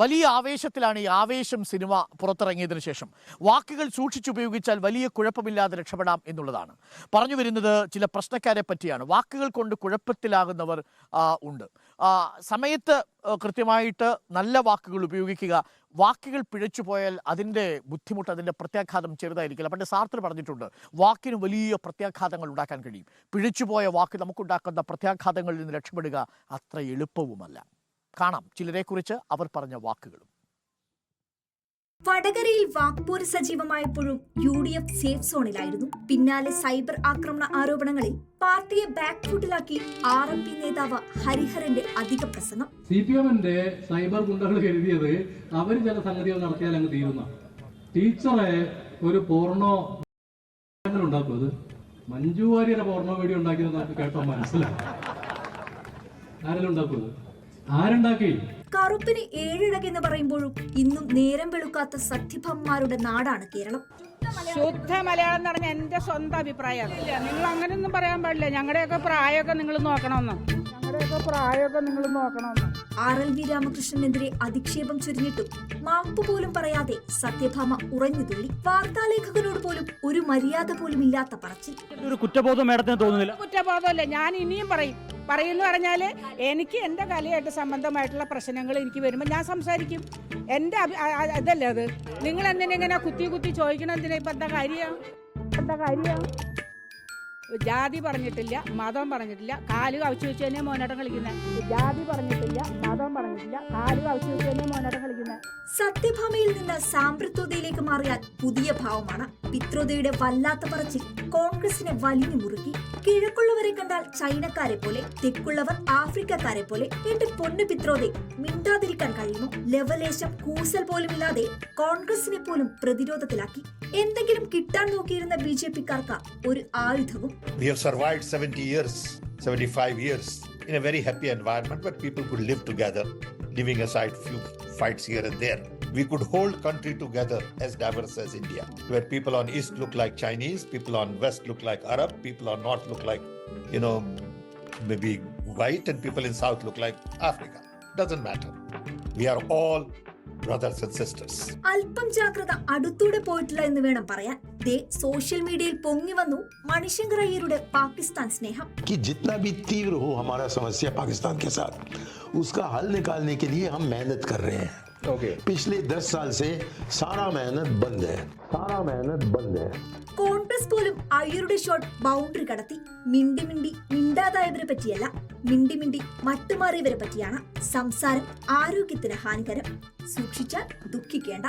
വലിയ ആവേശത്തിലാണ് ഈ ആവേശം സിനിമ പുറത്തിറങ്ങിയതിനു ശേഷം. വാക്കുകൾ സൂക്ഷിച്ചുപയോഗിച്ചാൽ വലിയ കുഴപ്പമില്ലാതെ രക്ഷപ്പെടാം എന്നുള്ളതാണ് പറഞ്ഞു വരുന്നത്. ചില പ്രശ്നക്കാരെ പറ്റിയാണ്. വാക്കുകൾ കൊണ്ട് കുഴപ്പത്തിലാകുന്നവർ ഉണ്ട്. സമയത്ത് കൃത്യമായിട്ട് നല്ല വാക്കുകൾ ഉപയോഗിക്കുക. വാക്കുകൾ പിഴച്ചു പോയാൽ അതിൻ്റെ ബുദ്ധിമുട്ട്, അതിൻ്റെ പ്രത്യാഘാതം ചെറുതായിരിക്കില്ല. പണ്ട് സാർത്ര പറഞ്ഞിട്ടുണ്ട്, വാക്കിന് വലിയ പ്രത്യാഘാതങ്ങൾ ഉണ്ടാക്കാൻ കഴിയും. പിഴച്ചുപോയ വാക്ക് നമുക്കുണ്ടാക്കുന്ന പ്രത്യാഘാതങ്ങളിൽ നിന്ന് രക്ഷപ്പെടുക അത്ര എളുപ്പവുമല്ല. കാണാം ചിലരെക്കുറിച്ച് അവർ പറഞ്ഞ വാക്കുകളും. വടകരയിൽ വാക്പോര് സജീവമായപ്പോഴും UDF സേഫ് സോണിലായിരുന്നു. പിന്നാലെ സൈബർ ആക്രമണ ആരോപണങ്ങളിൽ പാർട്ടിയെ ബാക്ക് ഫുട്ടിലാക്കി RMP നേതാവ് ഹരിഹരന്റെ അധിക പ്രസംഗം. CPM-ന്റെ സൈബർ ഗുണ്ടകൾ കരുതിയത് അവർ ചില സംഗതികൾ നടത്തിയാൽ അങ്ങ് തീരുന്ന. ടീച്ചറെ ഒരു പോർണോ ഉണ്ടാക്കുന്നത് മഞ്ജു വാര്യരെ പോർണോ വീഡിയോ ഉണ്ടാക്കിയത് നമുക്ക് കേട്ടോ മനസ്സിലായി. ആരെല്ലാം ഉണ്ടാക്കുന്നത്? ആരുണ്ടാക്കി? കറുപ്പിന് ഏഴിഴകെന്ന് പറയുമ്പോഴും ഇന്നും നേരം വെളുക്കാത്ത സത്യഭാമമാരുടെ നാടാണ് കേരളം. ശുദ്ധ മലയാളം എന്ന് പറഞ്ഞാൽ എന്റെ സ്വന്തം അഭിപ്രായമാണ്. നിങ്ങൾ അങ്ങനെയൊന്നും പറയാൻ പാടില്ല. ഞങ്ങളുടെയൊക്കെ പ്രായമൊക്കെ നിങ്ങൾ നോക്കണമെന്ന്. RLV രാമകൃഷ്ണനെതിരെ അധിക്ഷേപം ചൊരിഞ്ഞിട്ടും മാപ്പ് പോലും പറയാതെ സത്യഭാമ ഉറഞ്ഞുതുള്ളി. വാർത്താലേഖകനോട് പോലും ഒരു മര്യാദ പോലും ഇല്ലാത്ത പറച്ചിൽ. ഒരു കുറ്റബോധം മേഡത്തിന് തോന്നുന്നില്ല? കുറ്റബോധമല്ല, ഞാൻ ഇനിയും പറയുന്നു പറഞ്ഞാല് എനിക്ക് എന്റെ കലയായിട്ട് സംബന്ധമായിട്ടുള്ള പ്രശ്നങ്ങൾ എനിക്ക് വരുമ്പോൾ ഞാൻ സംസാരിക്കും. എന്റെ അതല്ലേ അത്. നിങ്ങൾ എന്തിനെങ്ങനെ കുത്തി ചോദിക്കണം? എന്തിനാ? ഇപ്പൊ എന്താ കാര്യം? ജാതി പറഞ്ഞിട്ടില്ല, മതം പറഞ്ഞിട്ടില്ല, കാല് കവിച്ചു വെച്ച് തന്നെ മോനാട്ടം കളിക്കുന്നത്. ജാതി പറഞ്ഞിട്ടില്ല, മതം പറഞ്ഞിട്ടില്ല, കാല് കവിച്ചു വെച്ച് തന്നെ മോനാട്ടം കളിക്കുന്നത്. സത്യഭാമയിൽ നിന്ന് സാമ്പ്രത്യോദയിലേക്ക് മാറിയാൽ പുതിയ ഭാവമാണ്. പിത്രോദയുടെ വല്ലാത്ത പറച്ചിൽ കോൺഗ്രസിനെ വലിഞ്ഞു മുറുക്കി. കിഴക്കുള്ളവരെ കണ്ടാൽ ചൈനക്കാരെ പോലെ, തെക്കുള്ളവർ ആഫ്രിക്കക്കാരെ പോലെ. എന്റെ പൊന്നു പിത്രോദെ, മിണ്ടാതിരിക്കാൻ കഴിയുമോ? ലവലേശം കൂസൽ പോലും ഇല്ലാതെ കോൺഗ്രസിനെ പോലും പ്രതിരോധത്തിലാക്കി. എന്തെങ്കിലും കിട്ടാൻ നോക്കിയിരുന്ന BJP-ക്കാർക്ക് ഒരു ആയുധവും. We have survived 70 years, 75 years in a very happy environment where people could live together, leaving aside few fights here and there. We could hold country together as diverse as India, where people on east look like Chinese, people on west look like Arab, people on north look like, maybe white, and people in south look like Africa. Doesn't matter. We are all brothers and sisters. അല്പം ജാഗ്രത അടുത്തൂടെ പോയിട്ടില്ല എന്ന് വേണം പറയാൻ. Social media pungi वनु Manishankar अय्यरुडे Pakistan स्नेह कि जितना भी तीव्र हो हमारा समस्या पाकिस्तान के साथ, उसका हल निकालने के लिए हम मेहनत कर रहे हैं. पिछले 10 साल से सारा मेहनत बंद है. കോൺഗ്രസ് പോലും അയ്യരുടെ ഷോട്ട് ബൗണ്ടറി കടത്തി. മിണ്ടി മിണ്ടാതായവരെ പറ്റിയല്ല, മിണ്ടി മട്ടുമാറിയവരെ പറ്റിയാണ് സംസാരം. ആരോഗ്യത്തിന് ഹാനികരം. സൂക്ഷിച്ചാൽ ദുഃഖിക്കേണ്ട.